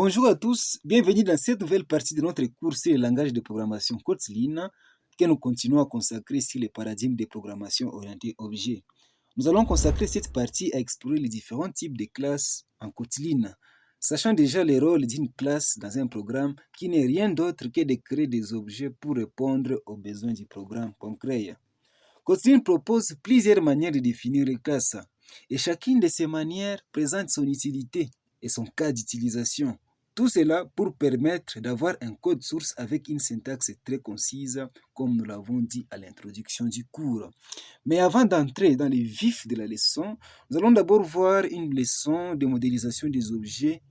Bonjour à tous, bienvenue dans cette nouvelle partie de notre cours sur les langages de programmation Kotlin que nous continuons à consacrer sur les paradigmes de programmation orientée objet. Nous allons consacrer cette partie à explorer les différents types de classes en Kotlin, sachant déjà les rôles d'une classe dans un programme qui n'est rien d'autre que de créer des objets pour répondre aux besoins du programme qu'on crée. Kotlin propose plusieurs manières de définir les classes et chacune de ces manières présente son utilité et son cas d'utilisation. Tout cela pour permettre d'avoir un code source avec une syntaxe très concise, comme nous l'avons dit à l'introduction du cours. Mais avant d'entrer dans les vifs de la leçon, nous allons d'abord voir une leçon de modélisation des objets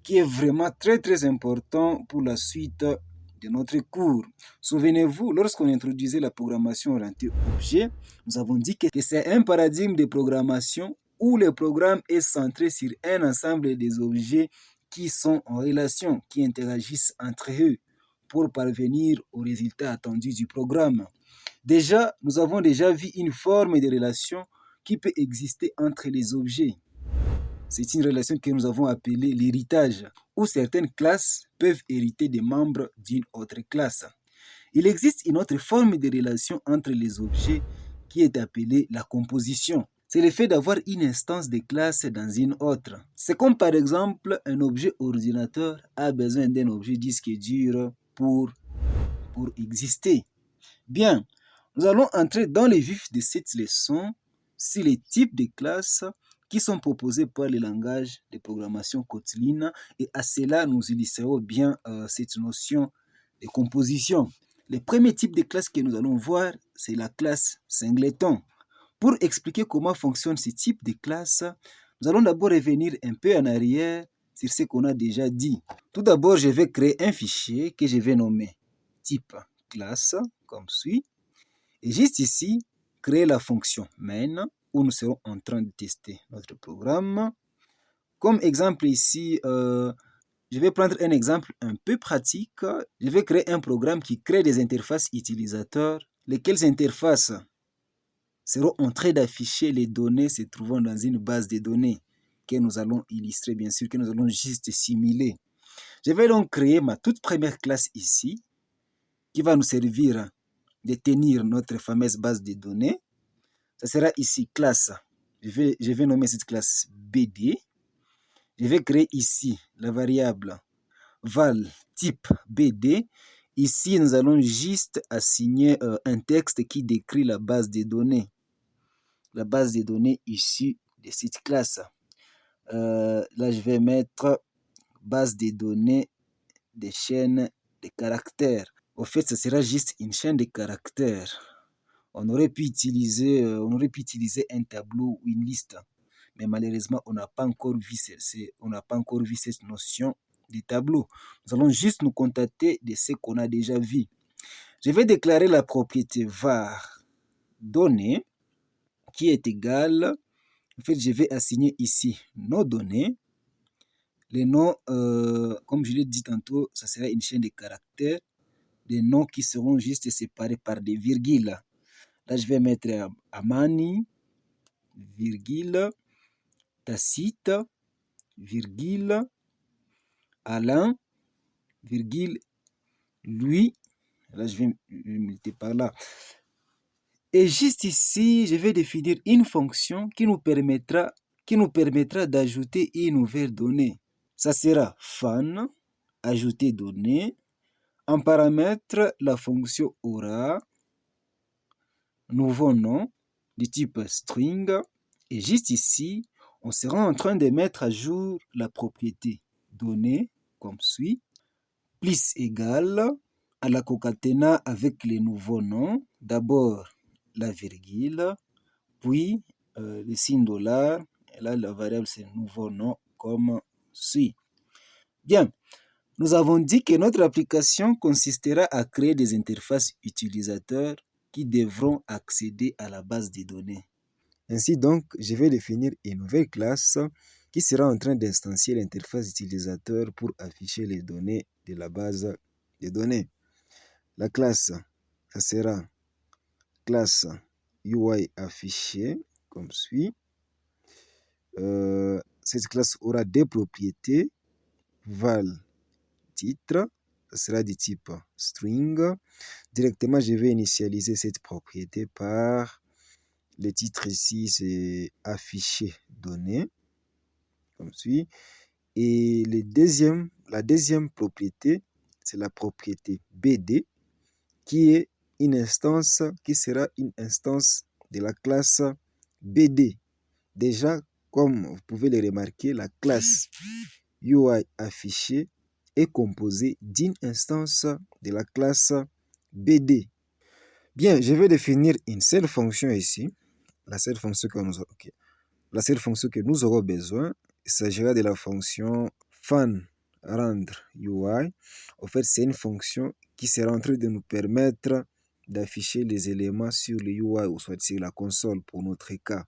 qui est vraiment très important pour la suite de notre cours. Souvenez-vous, lorsqu'on introduisait la programmation orientée objet, nous avons dit que c'est un paradigme de programmation où le programme est centré sur un ensemble des objets qui sont en relation, qui interagissent entre eux pour parvenir au résultat attendu du programme. Déjà, nous avons déjà vu une forme de relation qui peut exister entre les objets. C'est une relation que nous avons appelée l'héritage, où certaines classes peuvent hériter des membres d'une autre classe. Il existe une autre forme de relation entre les objets qui est appelée la composition. C'est le fait d'avoir une instance de classe dans une autre. C'est comme par exemple un objet ordinateur a besoin d'un objet disque dur pour exister. Bien, nous allons entrer dans les vifs de cette leçon sur les types de classes qui sont proposés par le langage de programmation Kotlin et à cela nous illustrerons bien cette notion de composition. Le premier type de classe que nous allons voir, c'est la classe singleton. Pour expliquer comment fonctionne ce type de classe, nous allons d'abord revenir un peu en arrière sur ce qu'on a déjà dit. Tout d'abord, je vais créer un fichier que je vais nommer type classe, comme suit. Et juste ici, créer la fonction main, où nous serons en train de tester notre programme. Comme exemple ici, je vais prendre un exemple un peu pratique. Je vais créer un programme qui crée des interfaces utilisateurs, lesquelles interfaces seront en train d'afficher les données se trouvant dans une base de données que nous allons illustrer, bien sûr, que nous allons juste simuler. Je vais donc créer ma toute première classe ici, qui va nous servir de tenir notre fameuse base de données. Ça sera ici classe. Je vais nommer cette classe BD. Je vais créer ici la variable val type BD. Ici, nous allons juste assigner un texte qui décrit la base de données. La base de données issue de cette classe. Là, je vais mettre base de données des chaînes de caractères. Au fait, ça sera juste une chaîne de caractères. On aurait pu utiliser un tableau ou une liste, mais malheureusement, on n'a pas encore vu cette notion de tableau. Nous allons juste nous contenter de ce qu'on a déjà vu. Je vais déclarer la propriété var données qui est égale, en fait, je vais assigner ici nos données. Les noms, comme je l'ai dit tantôt, ça sera une chaîne de caractères, des noms qui seront juste séparés par des virgules. Là, je vais mettre Amani, virgule, Tacite, virgule, Alain, virgule, lui. Là, je vais multiplier par là. Et juste ici, je vais définir une fonction qui nous permettra d'ajouter une nouvelle donnée. Ça sera fan, ajouter donnée. En paramètre, la fonction aura nouveau nom du type string. Et juste ici, on sera en train de mettre à jour la propriété donnée comme suit. Plus égale à la concaténa avec les nouveaux noms. D'abord la virgule, puis le signe $. Et là, la variable, c'est nouveau nom comme suit. Bien, nous avons dit que notre application consistera à créer des interfaces utilisateurs qui devront accéder à la base de données. Ainsi donc, je vais définir une nouvelle classe qui sera en train d'instancier l'interface utilisateur pour afficher les données de la base de données. La classe, ça sera classe UI affichée comme suit. Cette classe aura des propriétés. val titre, ça sera du type string. Directement, je vais initialiser cette propriété par le titre ici, c'est afficher données, comme suit. Et la deuxième propriété, c'est la propriété BD, qui est une instance, qui sera une instance de la classe BD. Déjà, comme vous pouvez le remarquer, la classe UI affiché est composée d'une instance de la classe BD. Bien, je vais définir une seule fonction ici. La seule fonction que nous aurons besoin, il s'agira de la fonction fan rendre UI. En fait, c'est une fonction qui sera en train de nous permettre d'afficher les éléments sur le UI ou soit sur la console pour notre cas.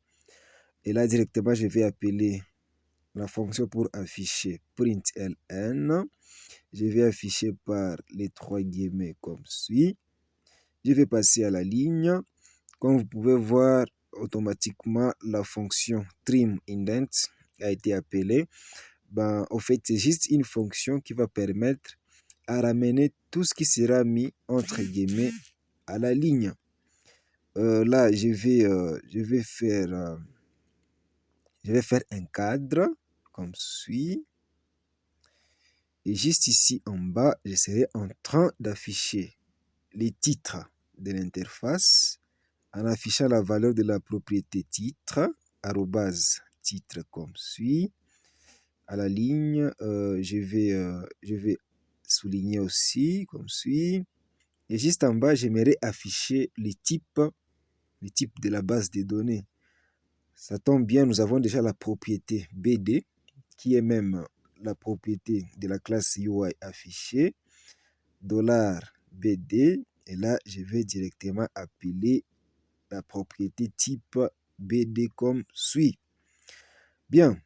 Et là, directement, je vais appeler la fonction pour afficher println. Je vais afficher par les 3 guillemets comme suit. Je vais passer à la ligne. Comme vous pouvez voir, automatiquement, la fonction trim_indent a été appelée. En fait, c'est juste une fonction qui va permettre à ramener tout ce qui sera mis entre guillemets à la ligne. Là, je vais faire un cadre comme suit. Et juste ici en bas, je serai en train d'afficher les titres de l'interface en affichant la valeur de la propriété titre, arrobase titre comme suit. À la ligne, je vais souligner aussi comme suit. Et juste en bas, j'aimerais afficher les types de la base de données. Ça tombe bien, nous avons déjà la propriété BD, qui est même la propriété de la classe UI affichée, $BD, et là, je vais directement appeler la propriété type BD comme suit. Bien,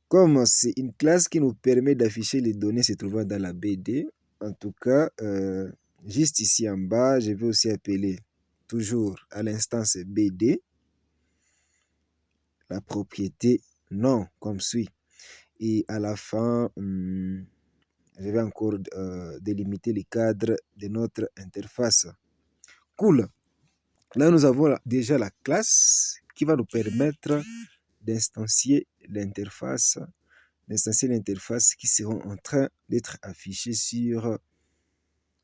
comme c'est une classe qui nous permet d'afficher les données se trouvant dans la BD, en tout cas, juste ici en bas, je vais aussi appeler toujours à l'instance BD la propriété nom comme suit. Et à la fin, je vais encore délimiter les cadres de notre interface. Cool. Là, nous avons déjà la classe qui va nous permettre d'instancier l'interface qui seront en train d'être affichées sur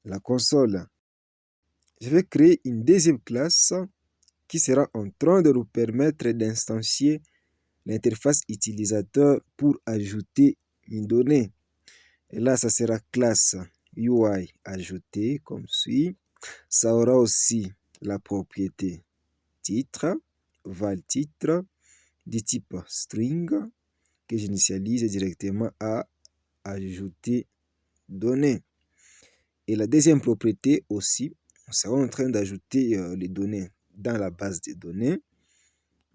la console. Je vais créer une deuxième classe qui sera en train de nous permettre d'instancier l'interface utilisateur pour ajouter une donnée. Et là, ça sera classe UI ajoutée comme suit. Ça aura aussi la propriété titre, val titre, du type string, que j'initialise directement à ajouter données. Et la deuxième propriété aussi, on sera en train d'ajouter les données dans la base de données.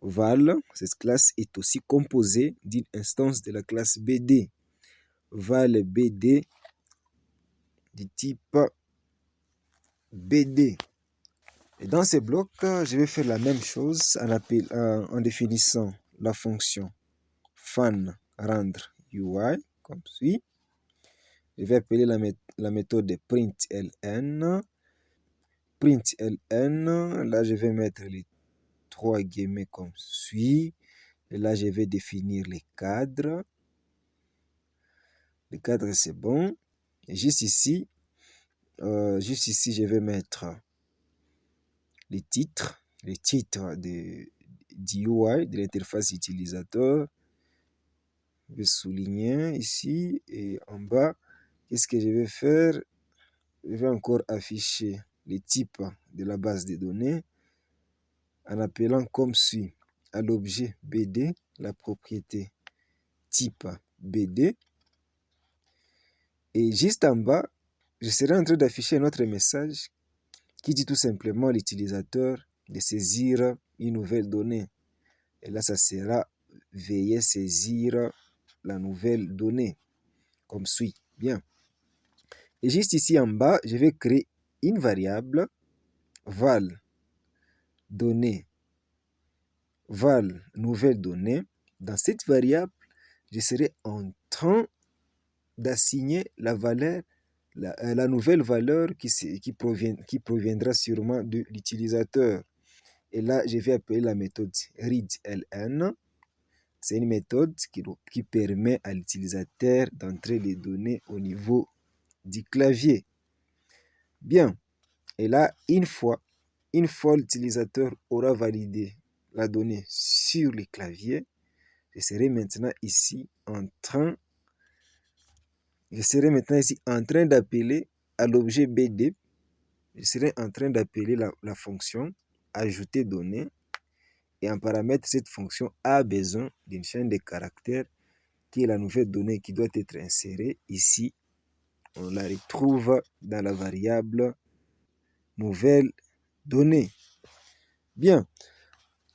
Val, cette classe est aussi composée d'une instance de la classe BD. Val BD du type BD. Et dans ces blocs, je vais faire la même chose en définissant la fonction fan rendre UI comme suit. Je vais appeler la méthode println. Println, là je vais mettre les 3 guillemets comme suit. Et là je vais définir les cadres. Les cadres c'est bon. Et juste ici, je vais mettre les titres du UI, de l'interface utilisateur. Je vais souligner ici et en bas, qu'est-ce que je vais faire? Je vais encore afficher les types de la base de données en appelant comme suit à l'objet BD la propriété type BD. Et juste en bas, je serai en train d'afficher un autre message qui dit tout simplement à l'utilisateur de saisir une nouvelle donnée. Et là, ça sera veuillez saisir la nouvelle donnée comme suit. Bien. Et juste ici en bas, je vais créer une variable val donnée, val nouvelle donnée. Dans cette variable, je serai en train d'assigner la nouvelle valeur qui proviendra sûrement de l'utilisateur. Et là, je vais appeler la méthode readLN. C'est une méthode qui permet à l'utilisateur d'entrer les données au niveau du clavier. Bien. Et là, une fois l'utilisateur aura validé la donnée sur le clavier, je serai maintenant ici en train d'appeler à l'objet BD. Je serai en train d'appeler la fonction ajouter données. Et en paramètre, cette fonction a besoin d'une chaîne de caractères qui est la nouvelle donnée qui doit être insérée. Ici, on la retrouve dans la variable nouvelle donnée. Bien,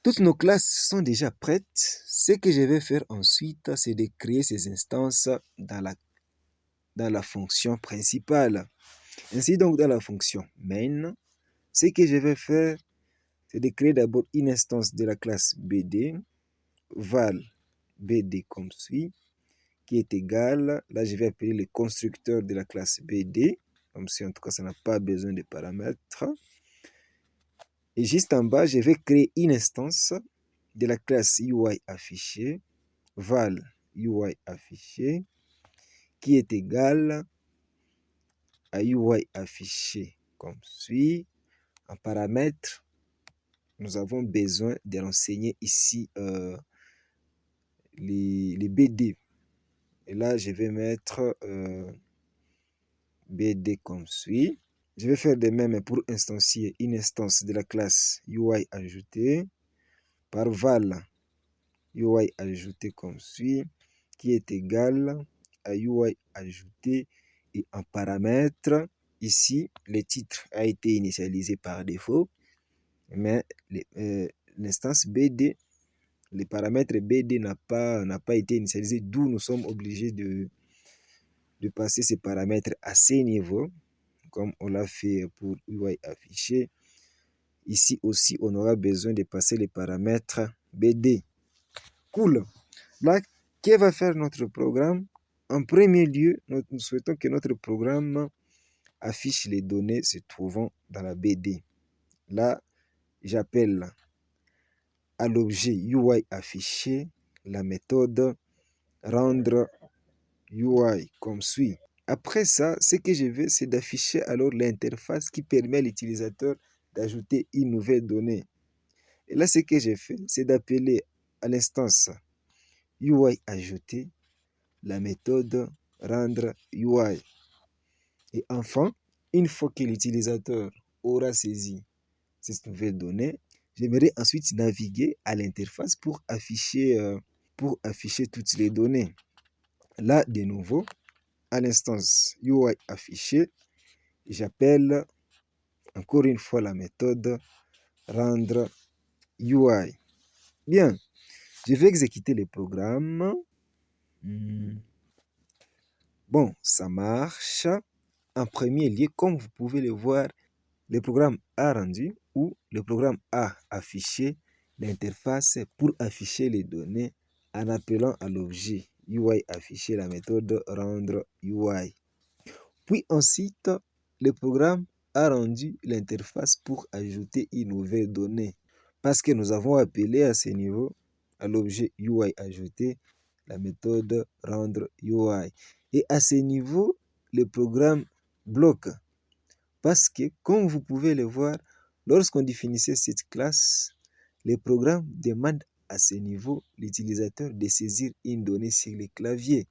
toutes nos classes sont déjà prêtes. Ce que je vais faire ensuite, c'est de créer ces instances dans la fonction principale. Ainsi donc, dans la fonction main, ce que je vais faire, c'est de créer d'abord une instance de la classe BD, val BD comme suit, qui est égal, là je vais appeler le constructeur de la classe BD, comme si en tout cas ça n'a pas besoin de paramètres. Et juste en bas, je vais créer une instance de la classe UI affiché, val UI affiché, qui est égal à UI affiché comme suit. En paramètre, nous avons besoin de renseigner ici les BD. Et là, je vais mettre BD comme suit. Je vais faire de même pour instancier une instance de la classe UI ajouté par val UI ajouté comme suit, qui est égal à UI ajouté. Et en paramètre, ici, le titre a été initialisé par défaut, mais l'instance BD, le paramètre BD n'a pas été initialisé, d'où nous sommes obligés de passer ces paramètres à ces niveaux, comme on l'a fait pour UI affiché. Ici aussi, on aura besoin de passer les paramètres BD. Cool. Là, que va faire notre programme? En premier lieu, nous souhaitons que notre programme affiche les données se trouvant dans la BD. Là, j'appelle à l'objet UI affiché la méthode rendre UI comme suit. Après ça, ce que je veux, c'est d'afficher alors l'interface qui permet à l'utilisateur d'ajouter une nouvelle donnée. Et là, ce que j'ai fait, c'est d'appeler à l'instance UI ajouter la méthode rendre UI. Et enfin, une fois que l'utilisateur aura saisi cette nouvelle donnée, j'aimerais ensuite naviguer à l'interface pour afficher toutes les données. Là, de nouveau, à l'instance UI affiché, j'appelle encore une fois la méthode rendre UI. Bien, je vais exécuter le programme. Bon, ça marche. En premier lieu, comme vous pouvez le voir, le programme a rendu ou le programme a affiché l'interface pour afficher les données en appelant à l'objet UI affiché la méthode rendre UI. Puis ensuite, le programme a rendu l'interface pour ajouter une nouvelle donnée parce que nous avons appelé à ce niveau à l'objet UI ajouté la méthode rendre UI. Et à ce niveau, le programme bloque parce que, comme vous pouvez le voir, lorsqu'on définissait cette classe, le programme demande à ce niveau l'utilisateur de saisir une donnée sur le clavier.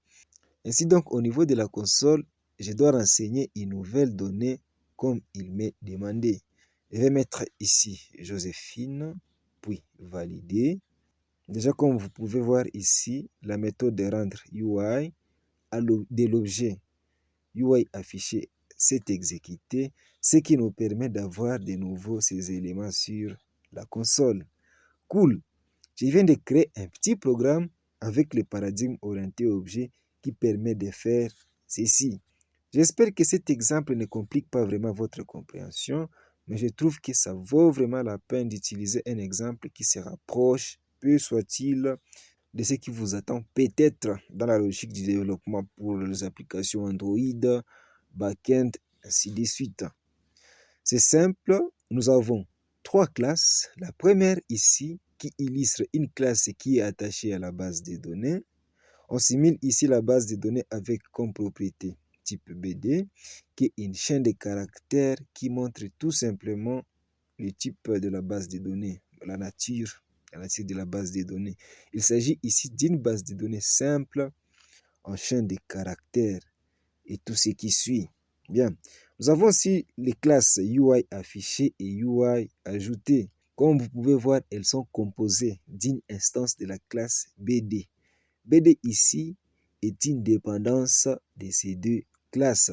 Ainsi donc, au niveau de la console, je dois renseigner une nouvelle donnée comme il m'est demandé. Je vais mettre ici Joséphine, puis valider. Déjà, comme vous pouvez voir ici, la méthode de rendre UI de l'objet UI affiché s'est exécutée, ce qui nous permet d'avoir de nouveau ces éléments sur la console. Cool! Je viens de créer un petit programme avec le paradigme orienté objet qui permet de faire ceci. J'espère que cet exemple ne complique pas vraiment votre compréhension, mais je trouve que ça vaut vraiment la peine d'utiliser un exemple qui se rapproche, peu soit-il, de ce qui vous attend peut-être dans la logique du développement pour les applications Android, backend, ainsi de suite. C'est simple, nous avons 3 classes. La première ici qui illustre une classe qui est attachée à la base de données. On simule ici la base de données avec comme propriété type BD, qui est une chaîne de caractères qui montre tout simplement le type de la base de données, la nature de la base de données. Il s'agit ici d'une base de données simple en chaîne de caractères et tout ce qui suit. Bien, nous avons aussi les classes UI affichées et UI ajoutées. Comme vous pouvez voir, elles sont composées d'une instance de la classe BD. BD ici est une dépendance de ces deux classes.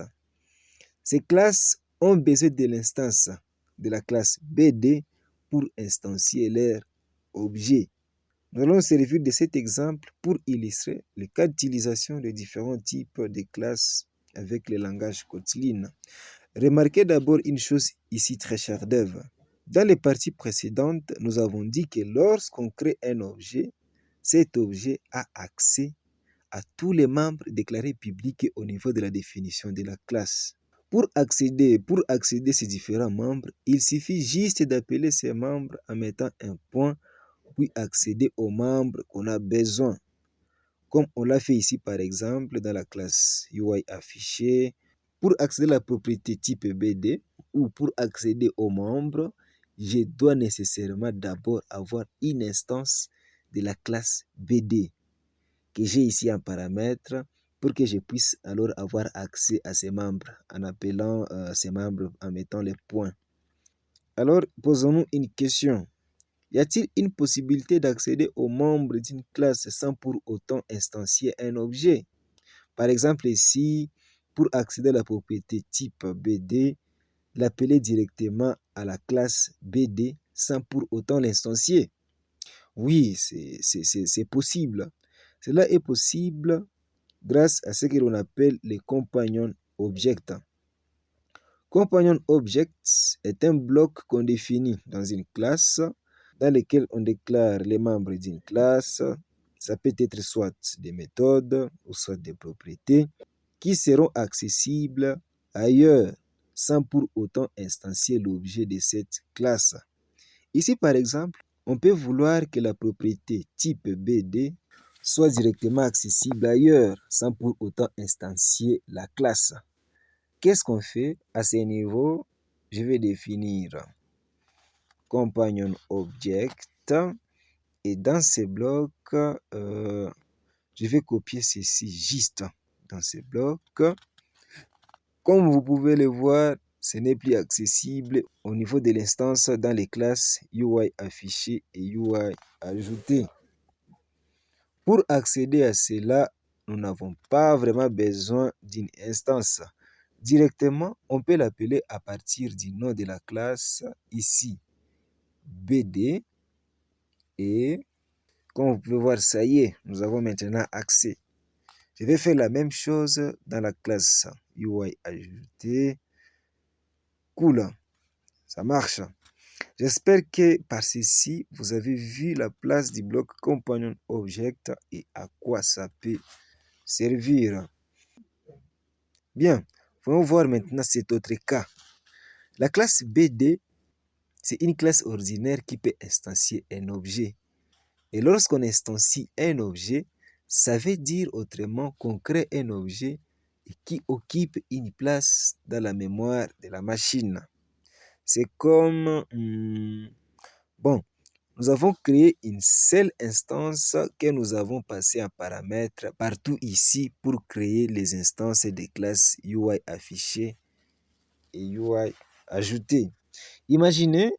Ces classes ont besoin de l'instance de la classe BD pour instancier leur objet. Nous allons servir de cet exemple pour illustrer le cas d'utilisation de différents types de classes avec le langage Kotlin. Remarquez d'abord une chose ici très chère d'Ève. Dans les parties précédentes, nous avons dit que lorsqu'on crée un objet, cet objet a accès à tous les membres déclarés publics au niveau de la définition de la classe. Pour accéder à ces différents membres, il suffit juste d'appeler ces membres en mettant un point, puis accéder aux membres qu'on a besoin. Comme on l'a fait ici par exemple dans la classe UI affichée. Pour accéder à la propriété type BD ou pour accéder aux membres, je dois nécessairement d'abord avoir une instance de la classe BD que j'ai ici en paramètre pour que je puisse alors avoir accès à ces membres en appelant ces membres en mettant les points. Alors, posons-nous une question. Y a-t-il une possibilité d'accéder aux membres d'une classe sans pour autant instancier un objet? Par exemple, ici, pour accéder à la propriété type BD, l'appeler directement à la classe BD sans pour autant l'instancier. Oui, c'est possible. Cela est possible grâce à ce que l'on appelle les companion objects. Companion objects est un bloc qu'on définit dans une classe dans lequel on déclare les membres d'une classe. Ça peut être soit des méthodes ou soit des propriétés qui seront accessibles ailleurs sans pour autant instancier l'objet de cette classe. Ici, par exemple, on peut vouloir que la propriété type BD soit directement accessible ailleurs sans pour autant instancier la classe. Qu'est-ce qu'on fait à ce niveau? Je vais définir companion object et dans ces blocs, je vais copier ceci juste dans ces blocs. Comme vous pouvez le voir, ce n'est plus accessible au niveau de l'instance dans les classes UI affichées et UI ajoutées. Pour accéder à cela, nous n'avons pas vraiment besoin d'une instance. Directement, on peut l'appeler à partir du nom de la classe ici, BD. Et comme vous pouvez voir, ça y est, nous avons maintenant accès. Je vais faire la même chose dans la classe UI ajoutée. Cool, ça marche. J'espère que par ceci, vous avez vu la place du bloc companion object et à quoi ça peut servir. Bien, voyons voir maintenant cet autre cas. La classe BD, c'est une classe ordinaire qui peut instancier un objet. Et lorsqu'on instancie un objet, ça veut dire autrement qu'on crée un objet qui occupe une place dans la mémoire de la machine. C'est comme, bon, nous avons créé une seule instance que nous avons passée en paramètre partout ici pour créer les instances des classes UI affichées et UI ajoutées. Imaginez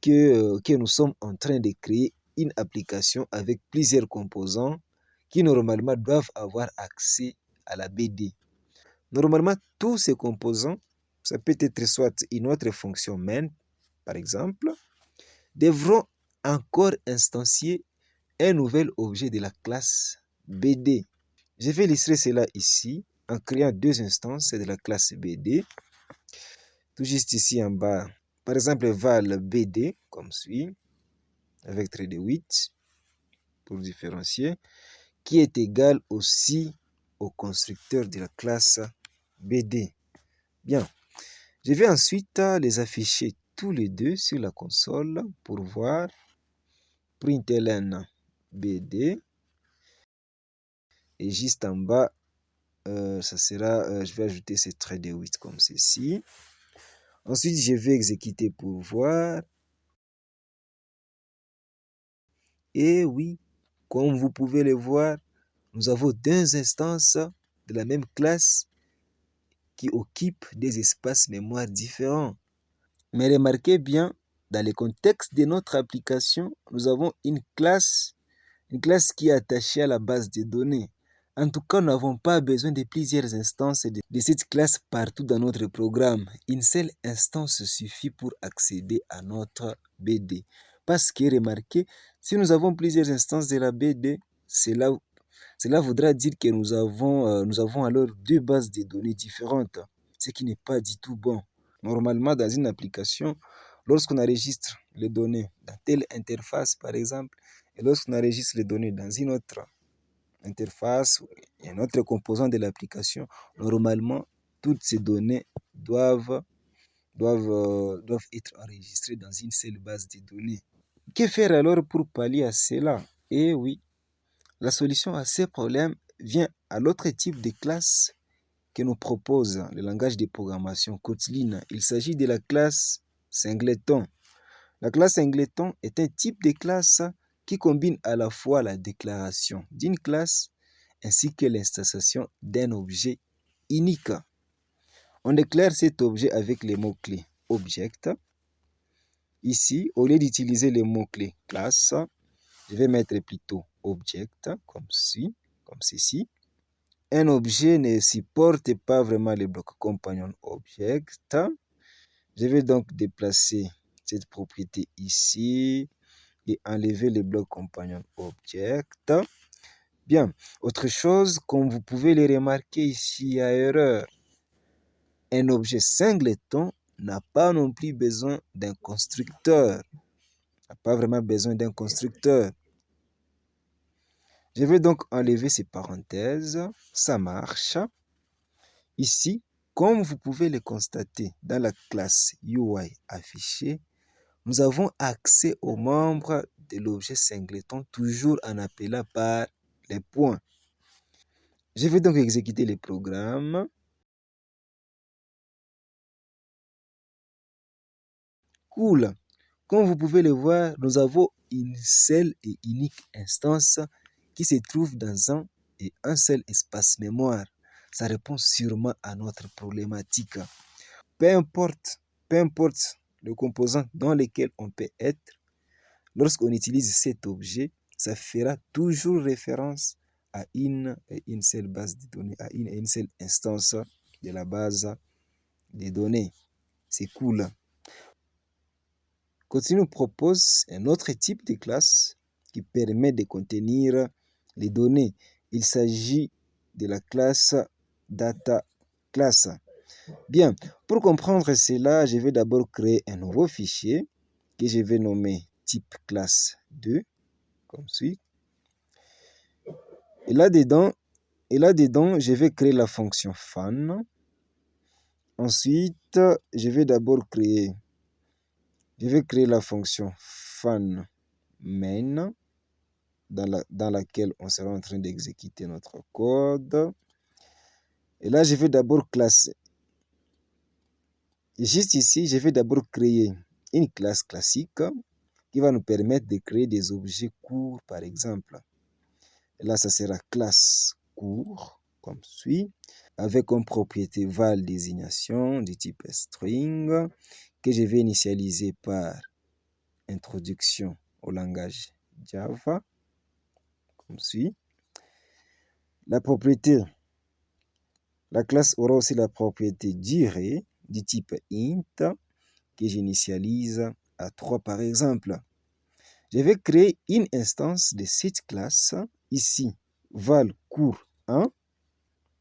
que nous sommes en train de créer une application avec plusieurs composants qui normalement doivent avoir accès à la BD. Normalement, tous ces composants, ça peut être soit une autre fonction main, par exemple, devront encore instancier un nouvel objet de la classe BD. Je vais illustrer cela ici en créant deux instances de la classe BD. Tout juste ici en bas, par exemple, val BD, comme suit, avec trait de 8. pour différencier, qui est égal aussi au constructeur de la classe BD. Bien, je vais ensuite les afficher tous les deux sur la console pour voir println BD et juste en bas, ça sera, je vais ajouter ces traits de 8 comme ceci. Ensuite, je vais exécuter pour voir. Et oui, comme vous pouvez le voir, nous avons deux instances de la même classe qui occupent des espaces mémoire différents. Mais remarquez bien, dans le contexte de notre application, nous avons une classe qui est attachée à la base de données. En tout cas, nous n'avons pas besoin de plusieurs instances de cette classe partout dans notre programme. Une seule instance suffit pour accéder à notre BD. Parce que, remarquez, si nous avons plusieurs instances de la BD, cela voudra dire que nous avons alors deux bases de données différentes, ce qui n'est pas du tout bon. Normalement, dans une application, lorsqu'on enregistre les données dans telle interface, par exemple, et lorsqu'on enregistre les données dans une autre interface, un autre composant de l'application, normalement, toutes ces données doivent être enregistrées dans une seule base de données. Que faire alors pour pallier à cela? Eh oui, la solution à ces problèmes vient à l'autre type de classe que nous propose le langage de programmation Kotlin. Il s'agit de la classe singleton. La classe singleton est un type de classe qui combine à la fois la déclaration d'une classe ainsi que l'installation d'un objet unique. On déclare cet objet avec les mots-clés object. Ici, au lieu d'utiliser les mots-clés classe, je vais mettre plutôt object comme ceci. Un objet ne supporte pas vraiment les blocs compagnon object. Je vais donc déplacer cette propriété ici et enlever les blocs compagnon object. Bien, autre chose, comme vous pouvez le remarquer ici, il y a erreur. Un objet singleton n'a pas non plus besoin d'un constructeur. N'a pas vraiment besoin d'un constructeur. Je vais donc enlever ces parenthèses. Ça marche. Ici, comme vous pouvez le constater dans la classe UI affichée, nous avons accès aux membres de l'objet singleton toujours en appelant par les points. Je vais donc exécuter le programme. Cool. Comme vous pouvez le voir, nous avons une seule et unique instance qui se trouve dans un seul espace mémoire. Ça répond sûrement à notre problématique. Peu importe le composant dans lequel on peut être, lorsqu'on utilise cet objet, ça fera toujours référence à une seule base de données, à une seule instance de la base de données. C'est cool. Kotlin nous propose un autre type de classe qui permet de contenir les données. Il s'agit de la classe data class. Bien, pour comprendre cela, je vais d'abord créer un nouveau fichier que je vais nommer type classe 2, comme suit. Et là-dedans, je vais créer la fonction fan. Ensuite, je vais créer la fonction fan main dans laquelle on sera en train d'exécuter notre code. Et là, je vais d'abord classer. Et juste ici, je vais d'abord créer une classe classique qui va nous permettre de créer des objets courts, par exemple. Et là, ça sera classe court, comme suit, avec comme propriété val désignation du type string, que je vais initialiser par introduction au langage Java, comme suit. La classe aura aussi la propriété durée du type int, que j'initialise à 3 par exemple. Je vais créer une instance de cette classe, ici, val court 1,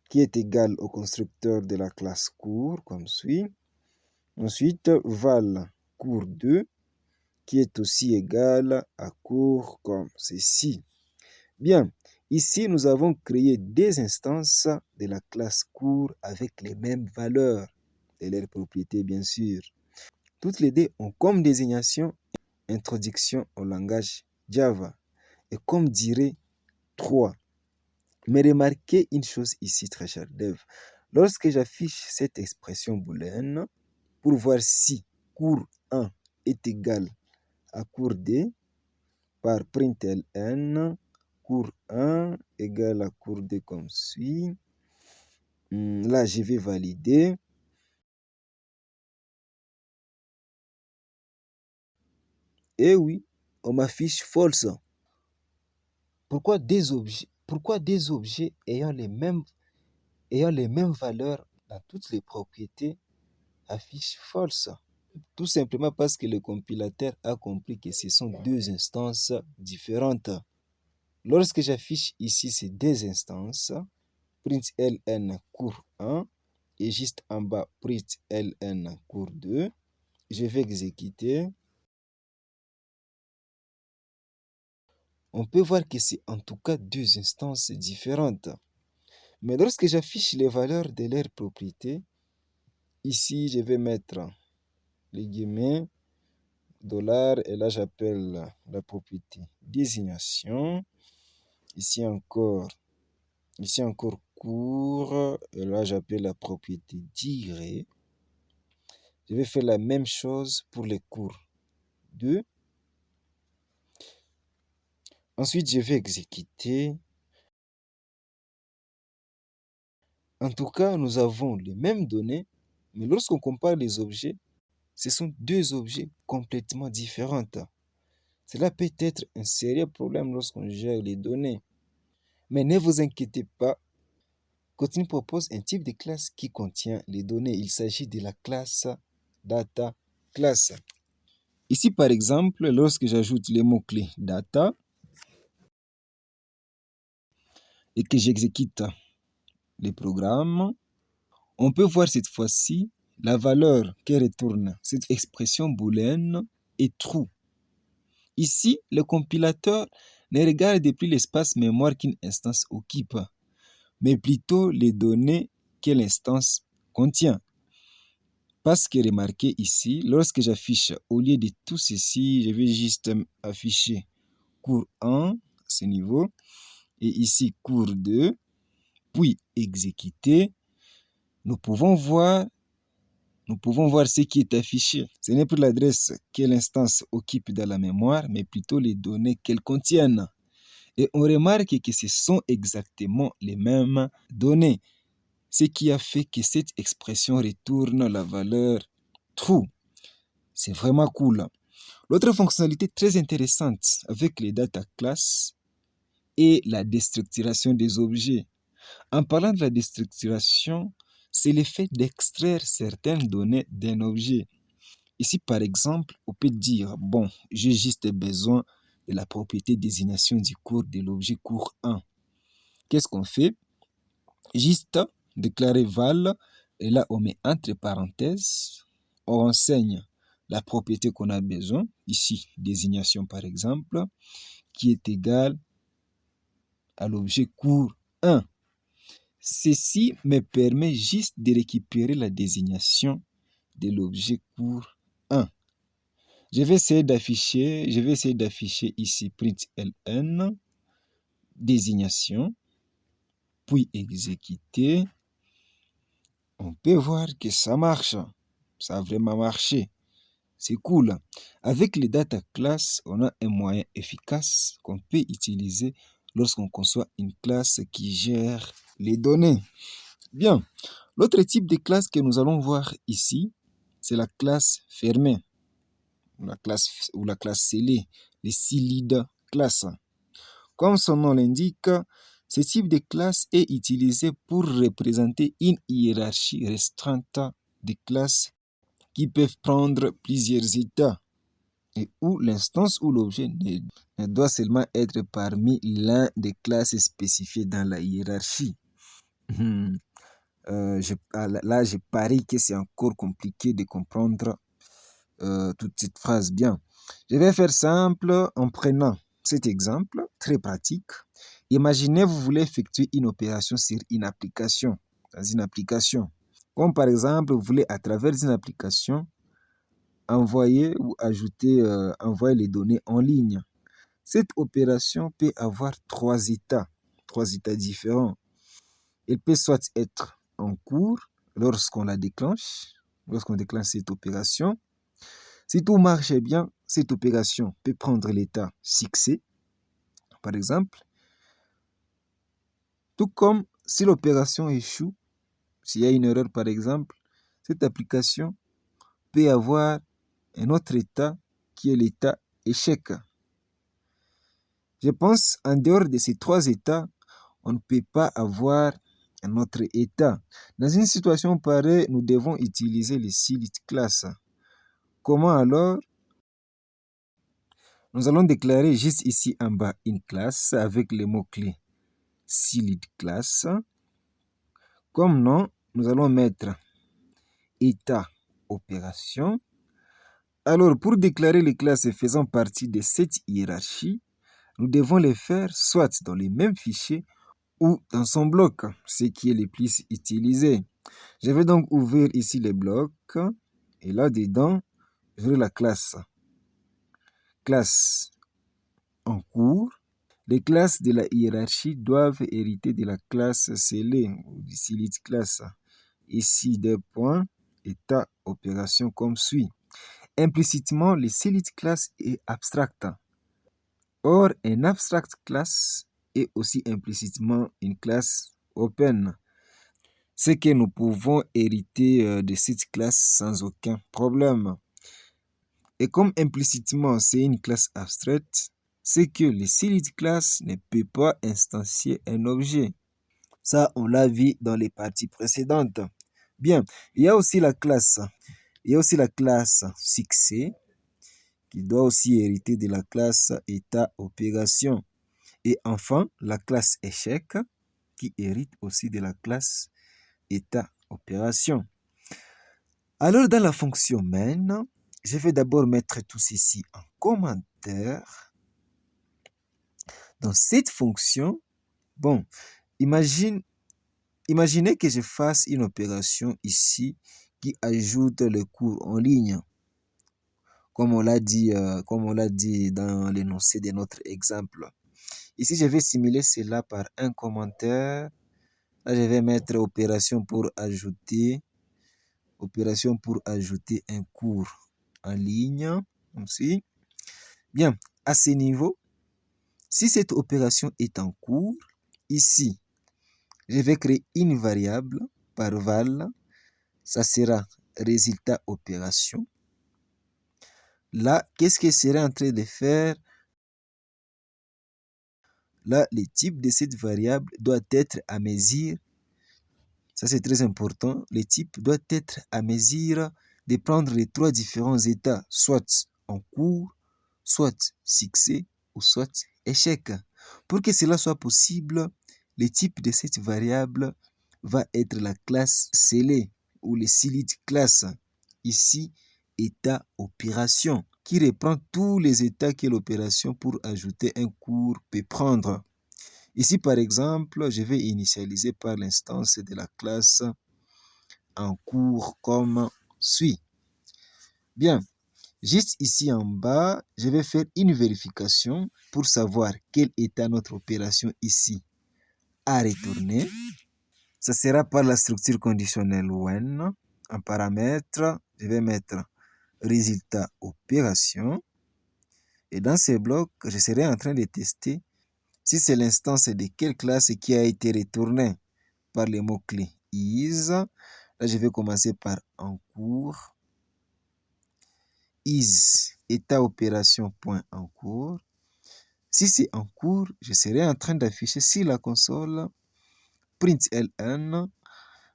qui est égal au constructeur de la classe court, comme suit. Ensuite, val court 2, qui est aussi égal à court comme ceci. Bien, ici, nous avons créé des instances de la classe cours avec les mêmes valeurs et leurs propriétés, bien sûr. Toutes les deux ont comme désignation introduction au langage Java et comme dirait 3. Mais remarquez une chose ici, très cher Dev. Lorsque j'affiche cette expression booléenne pour voir si cours 1 est égal à cours 2 par println, cours 1 égale à cours 2 comme suit. Là, je vais valider. Et oui, on m'affiche false. Pourquoi des objets ayant les mêmes valeurs dans toutes les propriétés affichent false? Tout simplement parce que le compilateur a compris que ce sont deux instances différentes. Lorsque j'affiche ici ces deux instances, println cours 1 et juste en bas println cours 2, je vais exécuter. On peut voir que c'est en tout cas deux instances différentes. Mais lorsque j'affiche les valeurs de leurs propriétés, ici je vais mettre les guillemets, $ et là j'appelle la propriété désignation. Ici encore cours et là j'appelle la propriété durée. Je vais faire la même chose pour les cours 2. Ensuite, je vais exécuter. En tout cas, nous avons les mêmes données, mais lorsqu'on compare les objets, ce sont deux objets complètement différents. Cela peut être un sérieux problème lorsqu'on gère les données. Mais ne vous inquiétez pas, Kotlin propose un type de classe qui contient les données. Il s'agit de la classe data class. Ici, par exemple, lorsque j'ajoute les mots-clés data et que j'exécute les programmes, on peut voir cette fois-ci la valeur que retourne cette expression booléenne est true. Ici, le compilateur ne regarde plus l'espace mémoire qu'une instance occupe, mais plutôt les données que l'instance contient. Parce que remarquez ici, lorsque j'affiche, au lieu de tout ceci, je vais juste afficher cours 1, ce niveau, et ici cours 2, puis exécuter. Nous pouvons voir ce qui est affiché. Ce n'est plus l'adresse que l'instance occupe dans la mémoire, mais plutôt les données qu'elle contiennent. Et on remarque que ce sont exactement les mêmes données, ce qui a fait que cette expression retourne la valeur true. C'est vraiment cool. L'autre fonctionnalité très intéressante avec les data classes est la déstructuration des objets. En parlant de la déstructuration, c'est le fait d'extraire certaines données d'un objet. Ici, par exemple, on peut dire, bon, j'ai juste besoin de la propriété désignation du cours de l'objet cours 1. Qu'est-ce qu'on fait? Juste déclarer val, et là, on met entre parenthèses, on renseigne la propriété qu'on a besoin, ici, désignation par exemple, qui est égale à l'objet cours 1. Ceci me permet juste de récupérer la désignation de l'objet cours 1. Je vais essayer d'afficher ici println, désignation, puis exécuter. On peut voir que ça marche. Ça a vraiment marché. C'est cool. Avec les data classes, on a un moyen efficace qu'on peut utiliser lorsqu'on conçoit une classe qui gère les données. Bien. L'autre type de classe que nous allons voir ici, c'est la classe fermée, la classe scellée, les sealed classes. Comme son nom l'indique, ce type de classe est utilisé pour représenter une hiérarchie restreinte de classes qui peuvent prendre plusieurs états et où l'instance ou l'objet ne doit seulement être parmi l'un des classes spécifiées dans la hiérarchie. Là, je parie que c'est encore compliqué de comprendre toute cette phrase bien. Je vais faire simple en prenant cet exemple très pratique. Imaginez, vous voulez effectuer une opération sur une application, dans une application. Comme par exemple, vous voulez à travers une application envoyer ou envoyer les données en ligne. Cette opération peut avoir trois états différents. Elle peut soit être en cours lorsqu'on la déclenche, lorsqu'on déclenche cette opération. Si tout marche bien, cette opération peut prendre l'état succès, par exemple. Tout comme si l'opération échoue, s'il y a une erreur par exemple, cette application peut avoir un autre état qui est l'état échec. Je pense en dehors de ces trois états, on ne peut pas avoir un autre état. Dans une situation pareille, nous devons utiliser les Silid class. Comment alors? Nous allons déclarer juste ici en bas une classe avec les mots-clés Silid class. Comme nom, nous allons mettre état opération. Alors, pour déclarer les classes faisant partie de cette hiérarchie, nous devons les faire soit dans les mêmes fichiers ou dans son bloc, ce qui est le plus utilisé. Je vais donc ouvrir ici les blocs et là-dedans, j'aurai la classe. Classe en cours. Les classes de la hiérarchie doivent hériter de la classe scellée ou du Silid class. Ici, deux points, état opération comme suit. Implicitement, le Silid class est abstract. Or, un abstract class est aussi implicitement une classe open. C'est que nous pouvons hériter de cette classe sans aucun problème. Et comme implicitement c'est une classe abstraite, c'est que le Silid class ne peut pas instancier un objet. Ça, on l'a vu dans les parties précédentes. Bien, il y a aussi la classe succès qui doit aussi hériter de la classe état opération. Et enfin, la classe échec qui hérite aussi de la classe état opération. Alors, dans la fonction main, je vais d'abord mettre tout ceci en commentaire. Dans cette fonction, imaginez que je fasse une opération ici qui ajoute le cours en ligne. Comme on l'a dit dans l'énoncé de notre exemple. Ici, je vais simuler cela par un commentaire. Là, je vais mettre opération pour ajouter un cours en ligne. Aussi. Bien, à ce niveau, si cette opération est en cours, ici, je vais créer une variable par val. Ça sera résultat opération. Là, qu'est-ce que serait en train de faire? Là, le type de cette variable doit être à mesure. Ça, c'est très important. Le type doit être à mesure de prendre les trois différents états, soit en cours, soit succès ou soit échec. Pour que cela soit possible, le type de cette variable va être la classe scellée ou le Silid class. Ici, état opération, qui reprend tous les états que l'opération pour ajouter un cours peut prendre. Ici, par exemple, je vais initialiser par l'instance de la classe en cours comme suit. Bien, juste ici en bas, je vais faire une vérification pour savoir quel état notre opération ici a retourné. Ça sera par la structure conditionnelle when. En paramètre, je vais mettre résultat opération. Et dans ce bloc, je serai en train de tester si c'est l'instance de quelle classe qui a été retournée par les mots-clés is. Là, je vais commencer par en cours. Is, état opération point en cours. Si c'est en cours, je serai en train d'afficher sur la console println,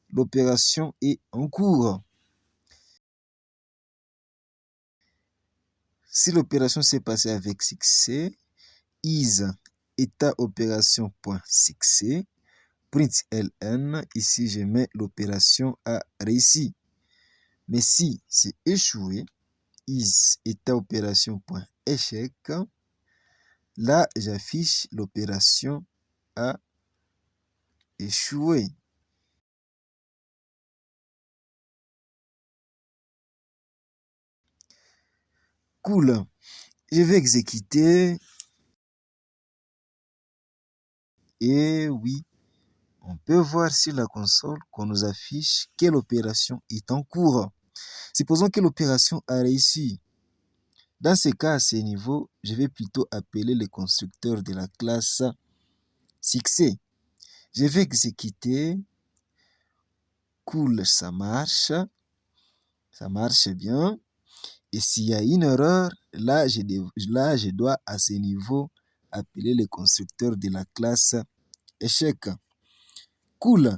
l'opération est en cours. Si l'opération s'est passée avec succès, is, état opération point succès, println, ici je mets l'opération a réussi. Mais si c'est échoué, is, état opération point échec, Là, j'affiche l'opération a échoué. Cool. Je vais exécuter. Et oui, on peut voir sur la console qu'on nous affiche quelle opération est en cours. Supposons que l'opération a réussi. Dans ce cas, à ce niveau, je vais plutôt appeler le constructeur de la classe succès. Je vais exécuter. Cool, ça marche bien. Et s'il y a une erreur, là, je dois à ce niveau appeler le constructeur de la classe échec. Cool.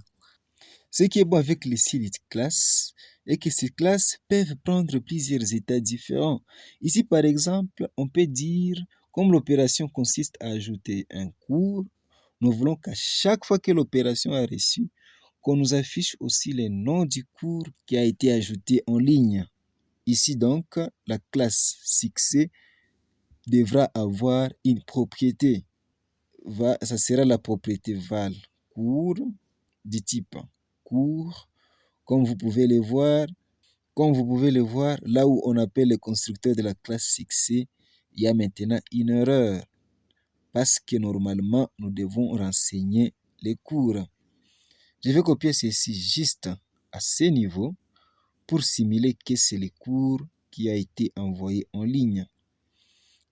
Ce qui est bon avec les Silent classes est que ces classes peuvent prendre plusieurs états différents. Ici, par exemple, on peut dire, comme l'opération consiste à ajouter un cours, nous voulons qu'à chaque fois que l'opération a reçu, qu'on nous affiche aussi le nom du cours qui a été ajouté en ligne. Ici donc, la classe succès devra avoir une propriété. Ça sera la propriété val cours du type cours. Comme vous pouvez le voir, là où on appelle le constructeur de la classe succès, il y a maintenant une erreur. Parce que normalement, nous devons renseigner les cours. Je vais copier ceci juste à ce niveau pour simuler que c'est le cours qui a été envoyé en ligne.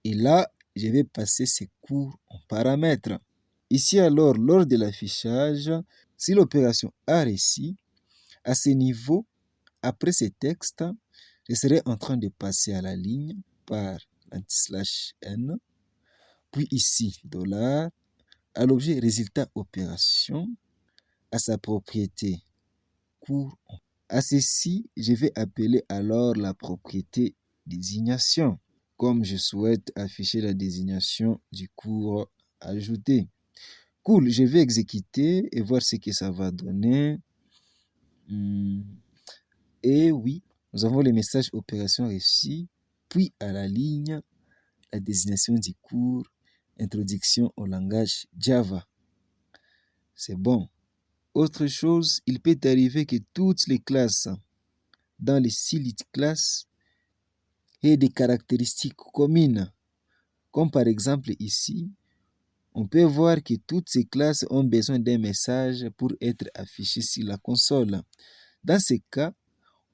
Et là, je vais passer ces cours en paramètres. Ici alors, lors de l'affichage, si l'opération a réussi, à ce niveau, après ce texte, je serai en train de passer à la ligne par /n, puis ici, $, à l'objet résultat opération, à sa propriété cours. À ceci, je vais appeler alors la propriété désignation, comme je souhaite afficher la désignation du cours ajouté. Cool, je vais exécuter et voir ce que ça va donner. Et oui, nous avons le message opération réussie, puis à la ligne, la désignation du cours, introduction au langage Java. C'est bon. Autre chose, il peut arriver que toutes les classes dans les Silent classes aient des caractéristiques communes. Comme par exemple ici, on peut voir que toutes ces classes ont besoin d'un message pour être affichées sur la console. Dans ce cas,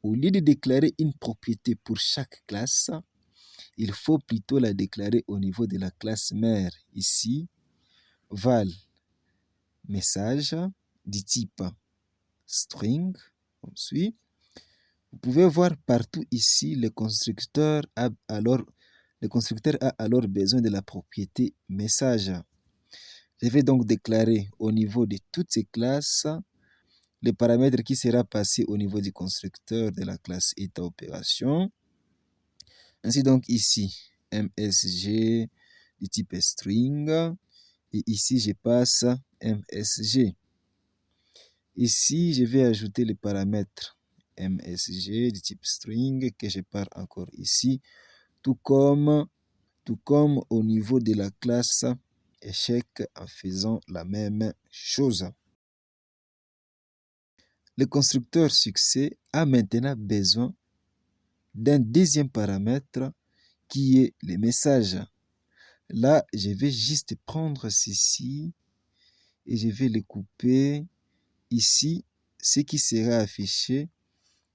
au lieu de déclarer une propriété pour chaque classe, il faut plutôt la déclarer au niveau de la classe mère. Ici, val message du type string, comme suit. Vous pouvez voir partout ici, le constructeur a alors besoin de la propriété message. Je vais donc déclarer au niveau de toutes ces classes le paramètre qui sera passé au niveau du constructeur de la classe état opération. Ainsi donc ici, msg du type string, et ici je passe msg. Ici, je vais ajouter le paramètre msg du type string que je pars encore ici, tout comme au niveau de la classe échec en faisant la même chose. Le constructeur succès a maintenant besoin d'un deuxième paramètre qui est le message. Là, je vais juste prendre ceci et je vais le couper. Ici, ce qui sera affiché,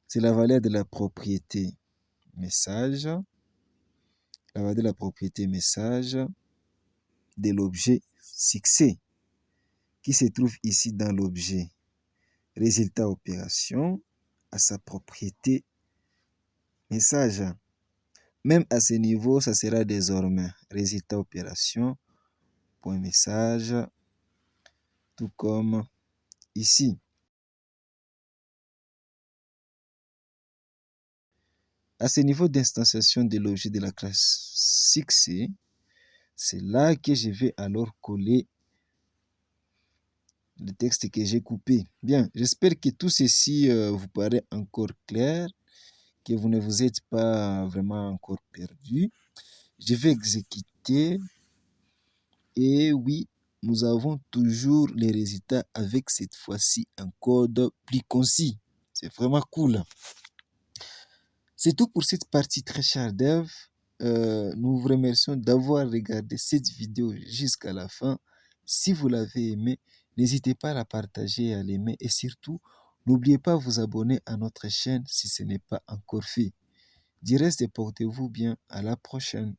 c'est la valeur de la propriété message, la valeur de la propriété message de l'objet succès qui se trouve ici dans l'objet résultat opération à sa propriété message. Même à ce niveau, ça sera désormais résultat opération point message, tout comme ici. À ce niveau d'instanciation de l'objet de la classe succès, c'est là que je vais alors coller le texte que j'ai coupé. Bien, j'espère que tout ceci vous paraît encore clair, que vous ne vous êtes pas vraiment encore perdu. Je vais exécuter Et oui, nous avons toujours les résultats avec cette fois-ci un code plus concis. C'est vraiment cool. C'est tout pour cette partie, très chers devs. Nous vous remercions d'avoir regardé cette vidéo jusqu'à la fin. Si vous l'avez aimé, n'hésitez pas à la partager et à l'aimer. Et surtout, n'oubliez pas de vous abonner à notre chaîne si ce n'est pas encore fait. Du reste, portez-vous bien. À la prochaine.